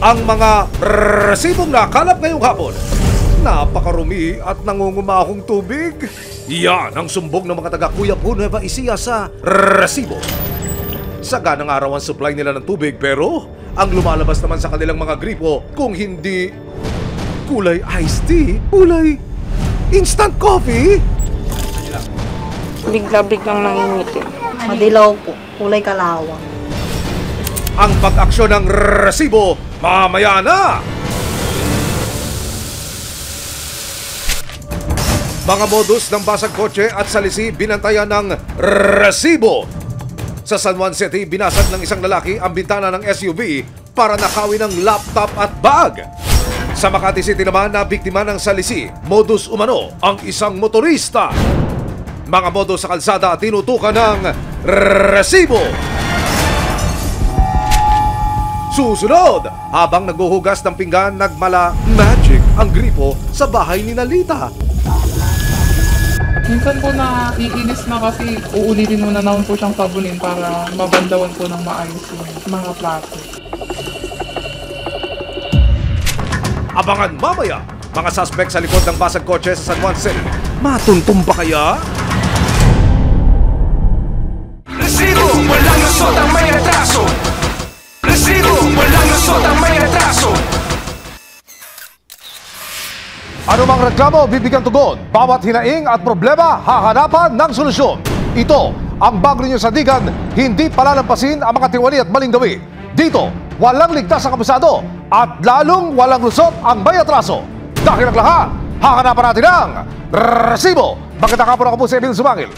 ang mga resibong nakalap ngayong hapon. Napakarumi at nangungumahong tubig. Yan ang sumbong ng mga taga-Cuyapu, Nueva Ecija sa resibo. Saganang araw ang supply nila ng tubig pero ang lumalabas naman sa kanilang mga gripo kung hindi kulay iced tea, kulay instant coffee. Bigla-biglang nangingitim. Madilaw po, kulay kalawang. Ang pag-aksyon ng resibo, mamaya na! Mga modus ng basag kotse at salisi binantayan ng resibo. Sa San Juan City, binasag ng isang lalaki ang bintana ng SUV para nakawin ng laptop at bag. Sa Makati City naman, na biktima ng salisi, modus umano ang isang motorista. Mga modus sa kalsada tinutukan ng resibo. Susunod, habang naghuhugas ng pinggan, nagmala magic ang gripo sa bahay ni Nalita. Minsan po na iinis na kasi uulitin mo na naman po siyang sabunin para mabandawan po ng maayos yung mga plato. Abangan mamaya, mga suspect sa likod ng basag kotse sa San Juan City. Matuntum pa kaya? Resibo, walang lusot ang may retraso. Resibo, walang lusot ang may retraso. Ano mang reklamo, bibigyan tugon. Bawat hinaing at problema, hahanapan ng solusyon. Ito ang bago ninyo sandigan, hindi palalampasin ang mga tiwali at maling gawi. Dito, walang ligtas ang kabusado at lalong walang lusot ang may atraso. Dahil ang lahat, hahanapan natin ang resibo. Magandang hapon, ako po si Emil Sumangil.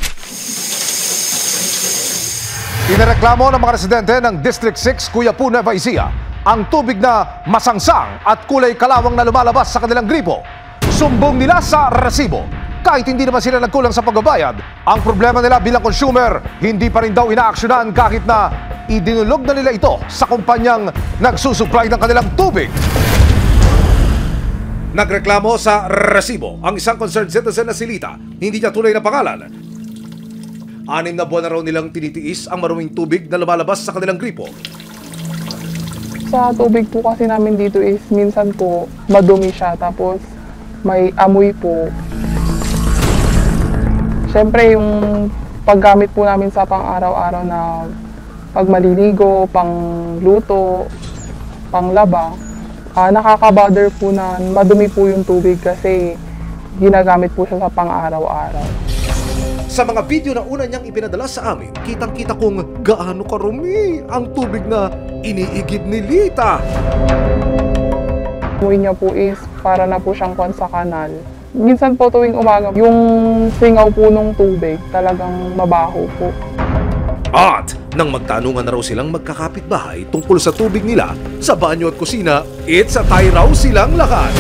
Inireklamo ng mga residente ng District 6, Cuyapu, Nueva Ecija ang tubig na masangsang at kulay kalawang na lumalabas sa kanilang gripo. Sumbong nila sa resibo. Kahit hindi naman sila nagkulang sa pagbabayad, ang problema nila bilang consumer, hindi pa rin daw inaaksyonan kahit na idinulog na nila ito sa kumpanyang nagsusupply ng kanilang tubig. Nagreklamo sa resibo ang isang concerned citizen na si Lita. Hindi niya tunay na pangalan. 6 na buwan na raw nilang tinitiis ang maruming tubig na lumalabas sa kanilang gripo. Sa tubig po kasi namin dito is minsan po madumi siya tapos may amoy po. Siyempre yung paggamit po namin sa pang-araw-araw na pag maliligo, pang luto, pang laba, nakaka-bother po na madumi po yung tubig kasi ginagamit po siya sa pang-araw-araw. Sa mga video na una niyang ipinadala sa amin, kitang-kita kung gaano karumi ang tubig na iniigib ni Lita. Amoy niya po is para na po siyang kwan sa kanal. Minsan po tuwing umaga, yung singaw po ng tubig talagang mabaho po. At nang magtanungan na raw silang magkakapitbahay tungkol sa tubig nila sa banyo at kusina, it's a tie raw silang lahat.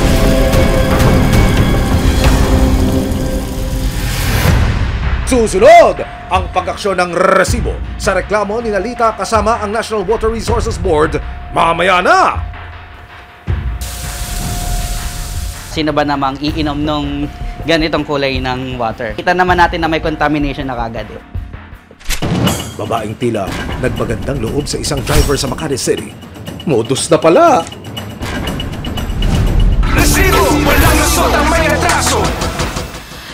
Susunod, ang pag-aksyon ng resibo sa reklamo ni Nalita kasama ang National Water Resources Board. Mamaya na! Sino ba namang iinom nung ganitong kulay ng water? Kita naman natin na may contamination na kagad eh. Babaeng tila nagpagandang loob sa isang driver sa Makati City. Modus na pala! Resibo, walang lusot ang may retraso.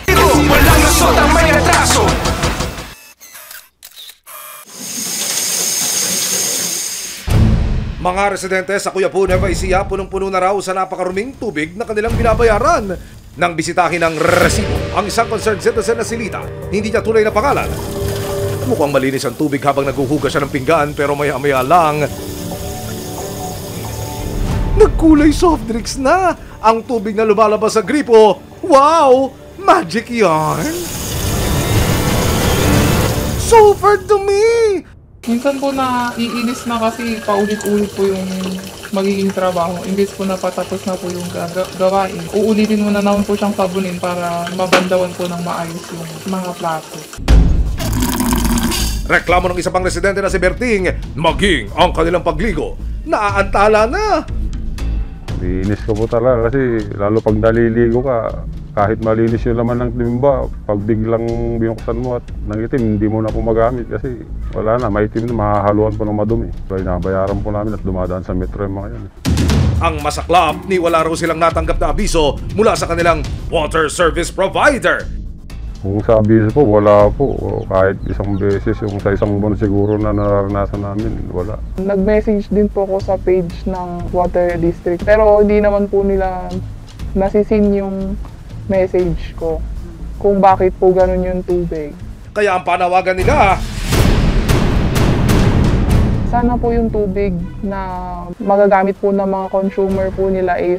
Resibo, walang lusot ang may retraso. Mga residente sa Cuyapu, Nueva Ecija, punong-puno na raw sa napakaruming tubig na kanilang binabayaran. Nang bisitahin ng resibo ang isang concerned citizen na si Lita, hindi niya tunay na pangalan. Mukhang malinis ang tubig habang naghuhugas siya ng pinggan pero maya-maya lang nagkulay soft drinks na ang tubig na lumalabas sa gripo. Wow! Magic yarn! Super dumi! Minsan po na iinis na kasi paulit-ulit po yung magiging trabaho. Imbes po na patapos na po yung gawain. Uulitin mo na naman po siyang sabunin para mabandawan po ng maayos yung mga plato. Reklamo ng isa pang residente na si Berting, maging ang kanilang pagligo naaantala na. Iinis ko po talaga kasi lalo pag naliligo ka, kahit malinis yung laman ng timba, pag biglang binuksan mo at nangitim, hindi mo na po magamit kasi wala na, maitim na, mahahaluan po ng madumi. So inabayaran po namin at dumadaan sa metro yung mga yan. Ang masaklap ni wala raw silang natanggap na abiso mula sa kanilang water service provider. Kung sa abiso po, wala po. Kahit isang beses, yung sa isang buwan siguro na naranasan namin, wala. Nag-message din po ako sa page ng Water District pero hindi naman po nila nasisin yung message ko kung bakit po ganun yung tubig. Kaya ang panawagan nila, Sana po yung tubig na magagamit po ng mga consumer po nila is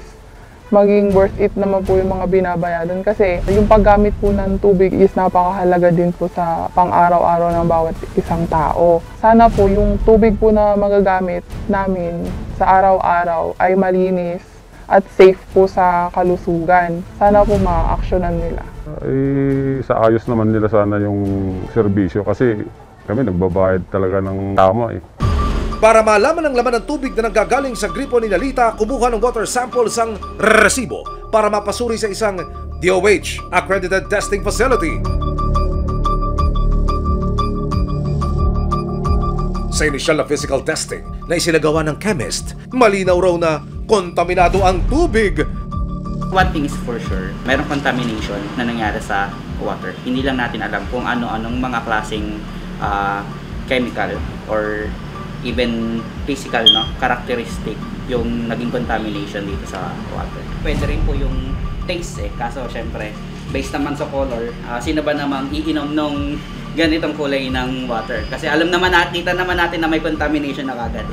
maging worth it naman po yung mga binabayaran. Kasi yung paggamit po ng tubig is napakahalaga din po sa pang-araw-araw ng bawat isang tao. Sana po yung tubig po na magagamit namin sa araw-araw ay malinis at safe po sa kalusugan. Sana po ma-actionan nila. Sa ayos naman nila sana yung serbisyo kasi kami nagbabayad talaga ng tama eh. para malaman ang laman ng tubig na nanggagaling sa gripo ni Nalita, kumuha ng water samples ang resibo para mapasuri sa isang DOH accredited testing facility. Sa inisyal na physical testing na isinagawa ng chemist, malinaw raw na kontaminado ang tubig. One thing is for sure, mayroong contamination na nangyari sa water. Hindi lang natin alam kung ano-anong mga klaseng chemical or even physical characteristic yung naging contamination dito sa water. Pwede rin po yung taste kaso syempre based naman sa color, sino ba namang iinom nung ganitong kulay ng water? Kasi alam naman natin, kita naman natin na may contamination na kagad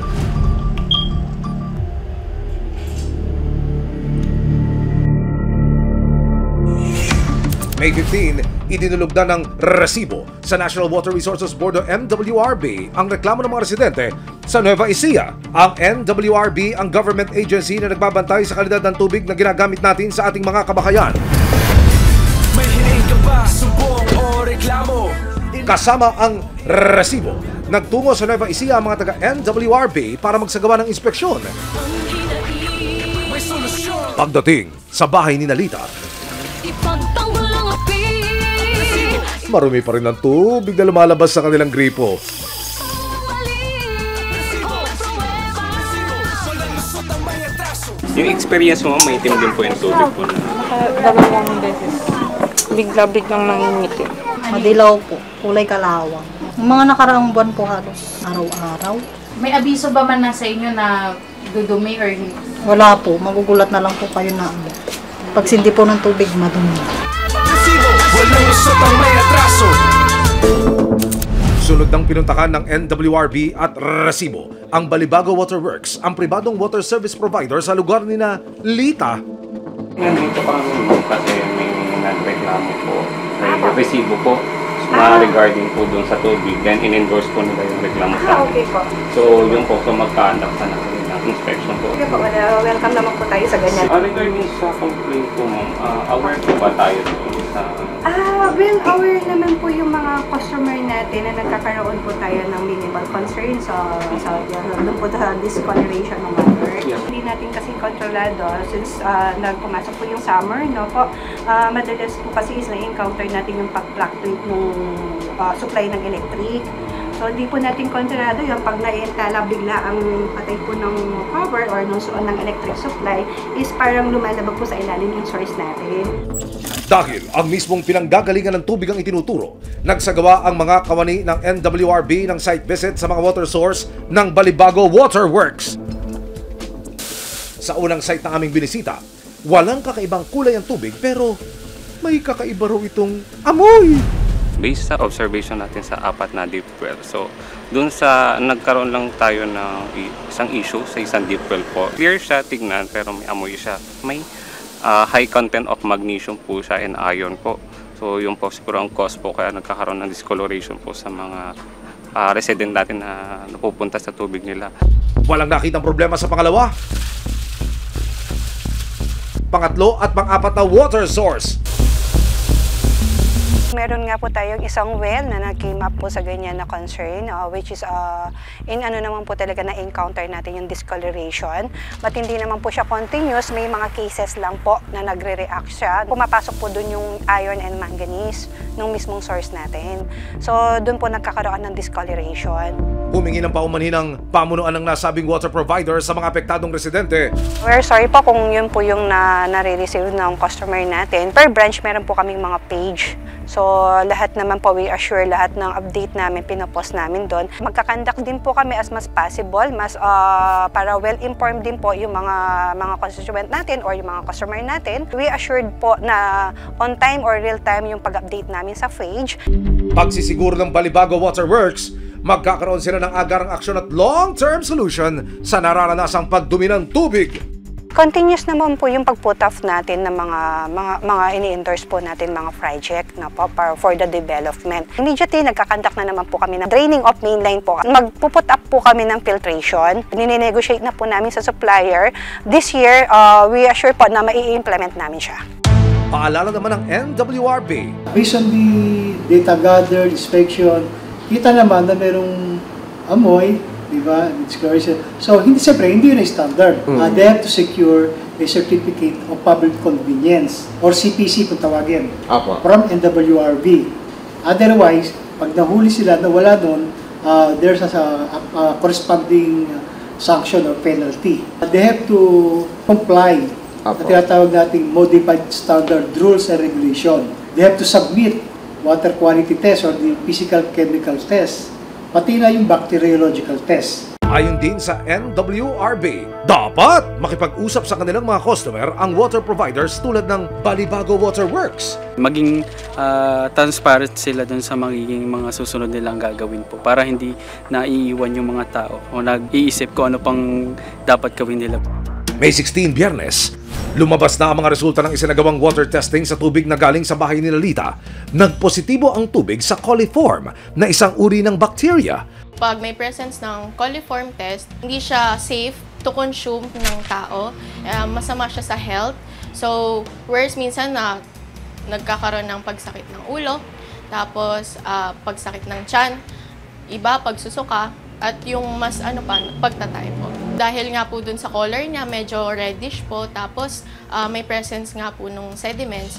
May 15, idinulog na ng resibo sa National Water Resources Board o NWRB ang reklamo ng mga residente sa Nueva Ecija. Ang NWRB ang government agency na nagbabantay sa kalidad ng tubig na ginagamit natin sa ating mga kabahayan. May hiling ka ba, sumbong o reklamo? Kasama ang resibo, nagtungo sa Nueva Ecija ang mga taga-NWRB para magsagawa ng inspeksyon. May solusyon. Pagdating sa bahay ni Nalita, Ipagtanggol ang api. marumi pa rin ang tubig na lumalabas sa kanilang gripo. Walang lusot ang may atraso. Yung experience mo, may itim din po yung tubig po. Dalawang beses. Bigla-biglang nangingitim. Madilaw po, kulay kalawang. Mga nakaraang buwan po halos araw-araw. May abiso ba man na sa inyo na dudumi or hindi? Wala po, magugulat na lang po kayo na pag sindi po ng tubig, madumi. Resibo, walang lusot ang may atraso. Sunod ng pinuntakan ng NWRB at resibo, ang Balibago Water Works, ang pribadong water service provider sa lugar ni Nalita. Nandito pa kami kasi may nagreklamo po. May resibo po na regarding po dun sa tubig. Then in-endorse po nila yung reklamo sa amin. Okay po. So yung po, so magka-conduct na kami ng inspection po. Sige po, welcome naman po tayo sa ganyan. Regarding sa complaint po ma'am, aware po ba tayo dun sa... Well, aware naman po yung mga customer natin na nagkakaroon po tayo ng minimal concern doon po sa discoloration ng water. Yes. Hindi natin kasi kontrolado since nagpumasok po yung summer, no po. Madalas po kasi is na-encounter natin yung pag-fluctuate ng supply ng electric. So, hindi po natin kontrolado yung pag naitala bigla ang patay po ng power or ng electric supply is parang lumalabag po sa ilalim yung source natin. Dahil ang mismong pinanggagalingan ng tubig ang itinuturo, nagsagawa ang mga kawani ng NWRB ng site visit sa mga water source ng Balibago Water Works. Sa unang site na aming binisita, walang kakaibang kulay ang tubig pero may kakaiba raw itong amoy. Based sa observation natin sa 4 na deep well. So, dun sa nagkaroon lang tayo ng isang issue sa isang deep well po. Clear siya tignan pero may amoy siya. May high content of magnesium po siya and iron po. So, yun po siguro ang cause po kaya nagkakaroon ng discoloration po sa mga resident natin na napupunta sa tubig nila. Walang nakitang problema sa pangalawa, pangatlo at pang-apat na water source. Meron nga po tayong isang well na nag-came up po sa ganyan na concern, which is in ano naman po talaga na encounter natin yung discoloration. But hindi naman po siya continuous, may mga cases lang po na nagre-react siya. Pumapasok po dun yung iron and manganese ng mismong source natin. So dun po nagkakaroon ng discoloration. Humingi ng paumanhin ng pamunuan ng nasabing water provider sa mga apektadong residente. We're sorry po kung yun po yung nare-receive ng customer natin. Per branch, meron po kaming mga page. So, lahat naman po, we assure lahat ng update namin, pinopost namin doon. Magkakandak din po kami as much possible, para well-informed din po yung mga constituent natin or yung mga customer natin. We assured po na on time or real time yung pag-update namin sa page. Pagsisiguro ng Balibago Waterworks, magkakaroon sila ng agarang aksyon at long-term solution sa nararanasang pagdumi ng tubig. Continuous naman po yung pag-put off natin ng mga ini-endorse po natin mga project na po for the development. Immediately, nagkakandak na naman po kami ng draining of mainline po. Magpuput up po kami ng filtration. Ninenegotiate na po namin sa supplier. This year, we assure po na mai-implement namin siya. Paalala naman ng NWRB. Based on the data gathered, inspection, kita naman na merong amoy, di ba? So, hindi yun ay standard. They have to secure a certificate of public convenience or CPC kung tawagin from NWRB. Otherwise, pag nahuli sila na wala doon, there's a corresponding sanction or penalty. They have to comply at tinatawag nating modified standard rules and regulation. They have to submit water quality test or the physical chemical test, pati na yung bacteriological test. Ayon din sa NWRB, dapat makipag-usap sa kanilang mga customer ang water providers tulad ng Balibago Waterworks. Maging transparent sila dun sa magiging mga susunod nilang gagawin po para hindi naiiwan yung mga tao o nag-iisip kung ano pang dapat gawin nila. May 16 Biyernes, lumabas na ang mga resulta ng isinagawang water testing sa tubig na galing sa bahay ni Lolita. Nagpositibo ang tubig sa coliform na isang uri ng bacteria. Pag may presence ng coliform test, hindi siya safe to consume ng tao. Masama siya sa health. So, worse minsan na nagkakaroon ng pagsakit ng ulo, tapos pagsakit ng tiyan, iba pagsusuka, at yung mas pagtatay po. Dahil nga po dun sa color niya, medyo reddish po, tapos may presence nga po nung sediments,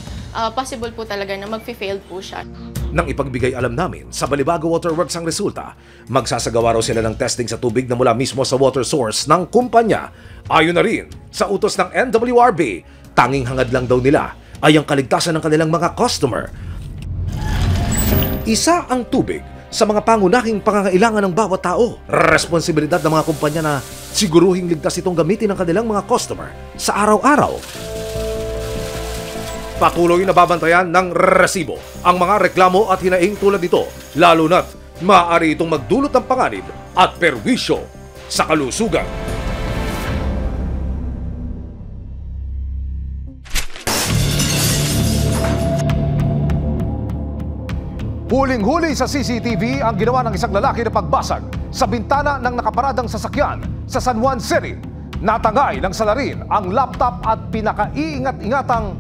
possible po talaga na mag-fail po siya. Nang ipagbigay alam namin sa Balibago Waterworks ang resulta, magsasagawa raw sila ng testing sa tubig na mula mismo sa water source ng kumpanya. Ayon na rin sa utos ng NWRB, tanging hangad lang daw nila ay ang kaligtasan ng kanilang mga customer. Isa ang tubig sa mga pangunahing pangangailangan ng bawat tao. Responsibilidad ng mga kumpanya na siguruhing ligtas itong gamitin ng kanilang mga customer sa araw-araw. Patuloy na babantayan ng resibo ang mga reklamo at hinaing tulad nito, lalo na't maaari itong magdulot ng panganib at perwisyo sa kalusugan. Huling-huli sa CCTV ang ginawa ng isang lalaki na pagbasag sa bintana ng nakaparadang sasakyan sa San Juan City. Natangay ng salarin ang laptop at pinakaiingat-ingatang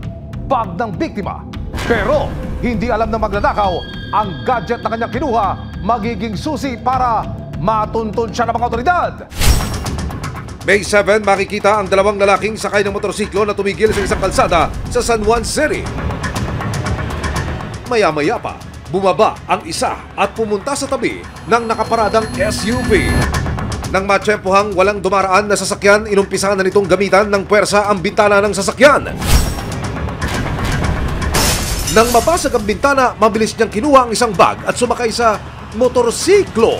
bag ng biktima. Pero hindi alam ng magnanakaw ang gadget na kanyang kinuha magiging susi para matuntun siya ng mga otoridad. May 7, makikita ang dalawang lalaking sakay ng motorsiklo na tumigil sa isang kalsada sa San Juan City. Maya-maya pa, bumaba ang isa at pumunta sa tabi ng nakaparadang SUV. Nang matsyempohang walang dumaraan na sasakyan, inumpisahan na nitong gamitan ng puwersa ang bintana ng sasakyan. Nang mabasag ang bintana, mabilis niyang kinuha ang isang bag at sumakay sa motorsiklo.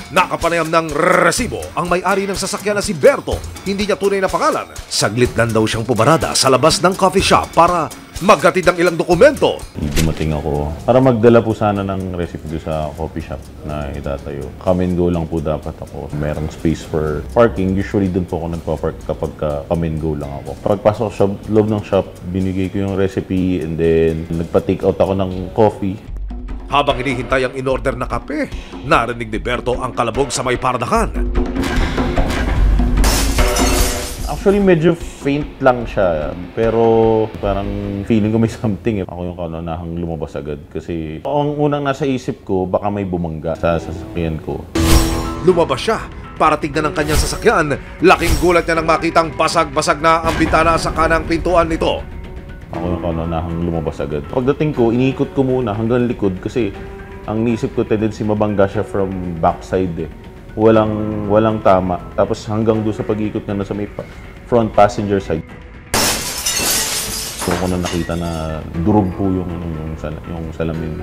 Nakapanayam ng resibo ang may-ari ng sasakyan na si Berto. Hindi niya tunay na pangalan. Saglit lang daw siyang pumarada sa labas ng coffee shop para maghatid ng ilang dokumento. Dumating ako para magdala po sana ng recipe doon sa coffee shop na itatayo. Come and go lang po dapat ako. Merong space for parking. Usually doon po ako nagpa-park kapag come and go lang ako. Pagpasok sa loob ng shop, binigay ko yung recipe and then nagpa-take out ako ng coffee. Habang hinihintay ang in-order na kape, narinig ni Berto ang kalabog sa may pardahan. Actually, medyo faint lang siya. Pero parang feeling ko may something eh. Ako yung kaunahang lumabas agad. Kasi ang unang nasa isip ko, baka may bumangga sa sasakyan ko. Lumabas siya para tignan ang kanyang sasakyan. Laking gulat niya nang makitang basag-basag na ang bintana sa kanang pintuan nito. Ako yung kaunahang lumabas agad. Pagdating ko, iniikot ko muna hanggang likod kasi ang naisip ko tendency mabangga siya from backside eh. Walang tama. Tapos hanggang doon sa pag-ikot na nasa may front passenger side. So ako na nakita na durog po yung salamin.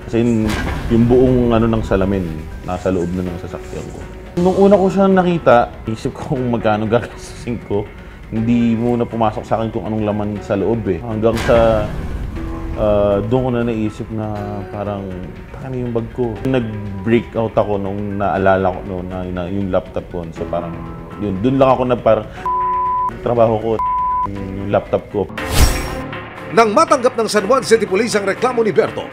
Kasi yung buong ng salamin nasa loob na ng sasakyan ko. Nung una ko siya nakita, isip ko kung magkano gagastusin ko. Hindi muna pumasok sa akin kung anong laman sa loob eh. Hanggang sa doon ko na naisip na parang ano yung bag ko. Nag-break out ako nung naalala ko na yung laptop ko. So parang yun, doon lang ako na parang trabaho ko, yung laptop ko. Nang matanggap ng San Juan City Police ang reklamo ni Berto,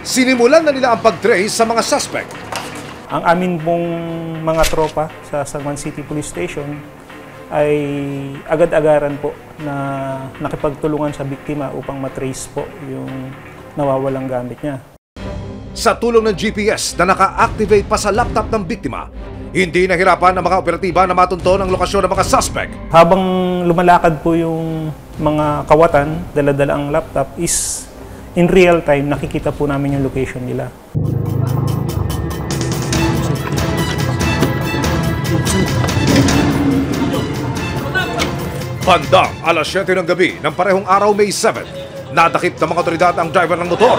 sinimulan na nila ang pag-trace sa mga suspect. Ang amin pong mga tropa sa San Juan City Police Station ay agad-agaran po na nakipagtulungan sa biktima upang matrace po yung nawawalang gamit niya. Sa tulong ng GPS na naka-activate pa sa laptop ng biktima, hindi nahirapan ang mga operatiba na matunton ang lokasyon ng mga suspect. Habang lumalakad po yung mga kawatan, dala-dala ang laptop, is in real time nakikita po namin yung location nila. Bandang alas 7 ng gabi ng parehong araw, May 7, nadakip ng mga otoridad ang driver ng motor.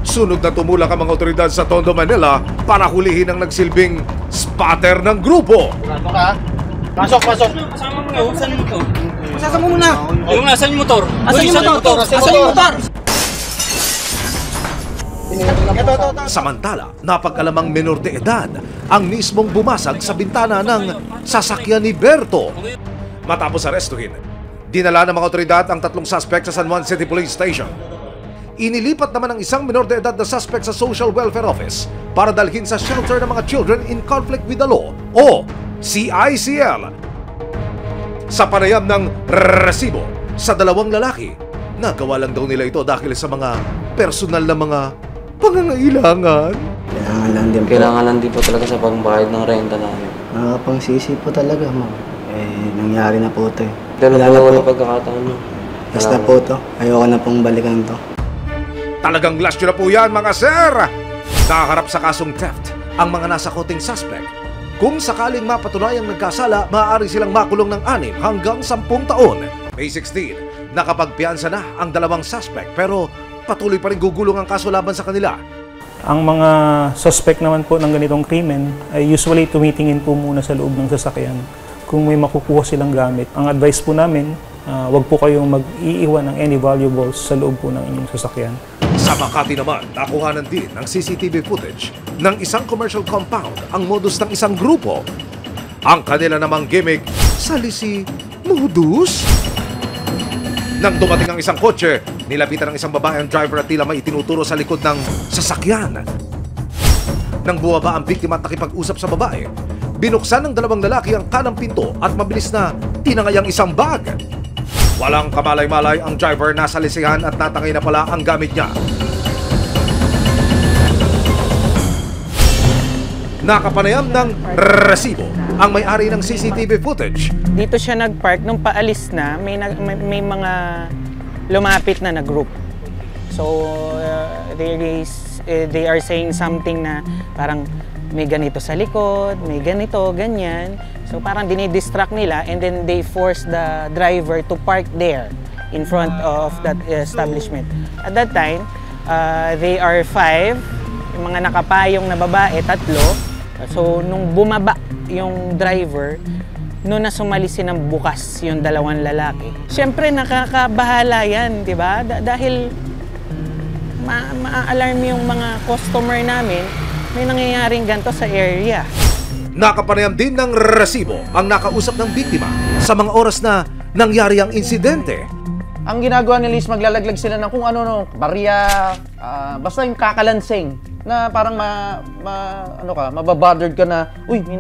Sunod na tumulak ang mga otoridad sa Tondo, Manila para hulihin ang nagsilbing spotter ng grupo. Pasok! Kasama mo ngayon, saan yung motor? Masasama mo muna! Yung nasan yung motor? Asan yung motor? Asan yung motor? Samantala, napag-alamang menor de edad ang mismong bumasag sa bintana ng sasakyan ni Berto. Matapos arestuhin, dinala ng mga otoridad ang 3 suspect sa San Juan City Police Station. Inilipat naman ang isang menor de edad na suspect sa Social Welfare Office para dalhin sa Shelter ng mga Children in Conflict with the Law o CICL. Sa panayam ng resibo sa 2 lalaki, nagawa lang daw nila ito dahil sa mga personal na mga pangangailangan. Kailangan lang din po talaga sa pangbayad ng renta namin. Nakakapangsisi po talaga, ma'am. Nangyari na po ito eh. Wala pagkakataon mo. Basta po ito. Ayoko na pong balikan ito. Talagang last year na po yan, mga sir! Nakaharap sa kasong theft ang mga nasa koting suspect. Kung sakaling mapatunayang nagkasala, maaari silang makulong ng 6 hanggang 10 taon. May 16, nakapagpiansa na ang 2 suspect pero patuloy pa rin gugulong ang kaso laban sa kanila. Ang mga suspect naman po ng ganitong krimen ay usually tumitingin po muna sa loob ng sasakyan kung may makukuha silang gamit. Ang advice po namin, wag po kayong mag-iiwan ng any valuables sa loob po ng inyong sasakyan. Sa Makati naman, nakuhanan din ng CCTV footage ng isang commercial compound ang modus ng isang grupo. Ang kanila namang gimmick, salisi modus. Nang dumating ang isang kotse, nilapitan ng isang babae ang driver at tila may itinuturo sa likod ng sasakyan. Nang bumaba ang biktima at nakipag-usap sa babae, binuksan ng 2 lalaki ang kanang pinto at mabilis na tinangay ang isang bag. Walang kamalay-malay ang driver, nasa lisihan at natangay na pala ang gamit niya. Nakapanayam ng resibo ang may-ari ng CCTV footage. Dito siya nag-park, nung paalis na, may mga lumapit na group. So, they are saying something na parang may ganito sa likod, may ganito, ganyan. So parang dinidistract nila and then they force the driver to park there in front of that establishment. At that time, they are 5, yung mga nakapayong na babae, 3. So nung bumaba yung driver, noon na sumalisin ng bukas yung 2 lalaki. Siyempre nakakabahala yan, di ba? Dahil ma-alarm yung mga customer namin, may nangyayaring ganito sa area. Nakapanayam din ng resibo ang nakausap ng biktima sa mga oras na nangyari ang insidente. Ang ginagawa nila is maglalaglag sila ng kung ano, barya, basta yung kakalansing na parang mababothered ka na, uy, may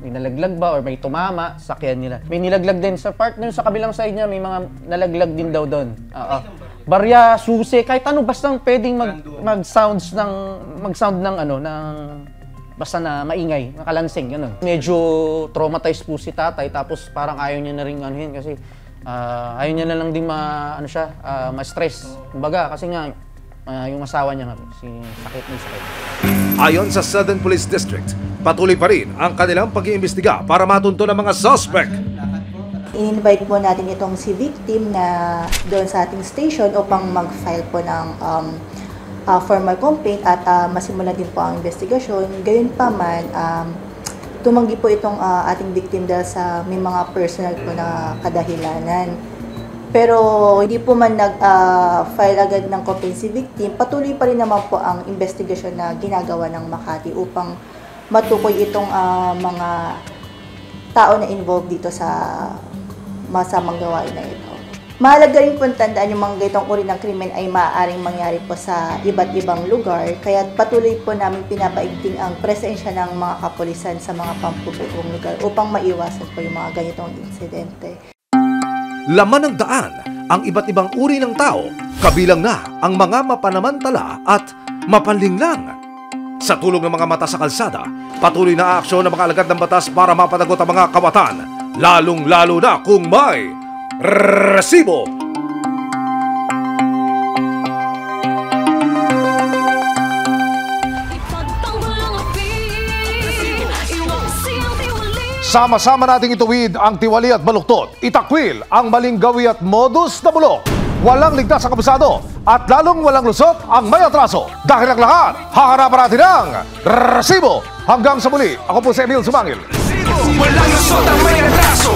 nalaglag ba or may tumama sa sakyan nila. May nilaglag din sa part nun sa kabilang side niya, may mga nalaglag din daw doon. Barya, susi, kahit ano, basta pwedeng mag-sound ng basta na maingay, nakalansing, gano'n. Medyo traumatized po si tatay, tapos parang ayaw niya na rin anuhin kasi ayaw niya na lang din ma-stress. Kumbaga, kasi nga, yung asawa niya nga, sakit. Ayon sa Southern Police District, patuloy pa rin ang kanilang pag-iimbestiga para matunto ng mga suspect. In-invite po natin itong si victim na doon sa ating station upang mag-file po ng formal complaint at masimulan din po ang investigasyon. Gayun pa man, tumanggi po itong ating victim dahil sa may mga personal po na kadahilanan. Pero hindi po man nag-file agad ng complaint si victim, patuloy pa rin naman po ang investigasyon na ginagawa ng Makati upang matukoy itong mga tao na involved dito sa masamang gawain na ito. Mahalaga rin po tandaan yung mga ganitong uri ng krimen ay maaaring mangyari po sa iba't ibang lugar, kaya patuloy po namin pinapaigting ang presensya ng mga kapulisan sa mga pampublikong lugar upang maiwasan po yung mga ganitong insidente. Laman ng daan ang iba't ibang uri ng tao, kabilang na ang mga mapanamantala at mapanlinglang. Sa tulong ng mga mata sa kalsada, patuloy na aksyon ng mga alagad ng batas para mapanagot ang mga kawatan, lalong-lalo na kung may resibo. Sama-sama nating ituwid ang tiwali at baluktot, itakwil ang maling gawi at modus na bulok. Walang ligtas sa kabisado at lalong walang lusot ang may atraso. Dahil ang lahat, hahanapan natin ang resibo. Hanggang sa muli, ako po si Emil Sumangil. Walang lusot ang may atraso.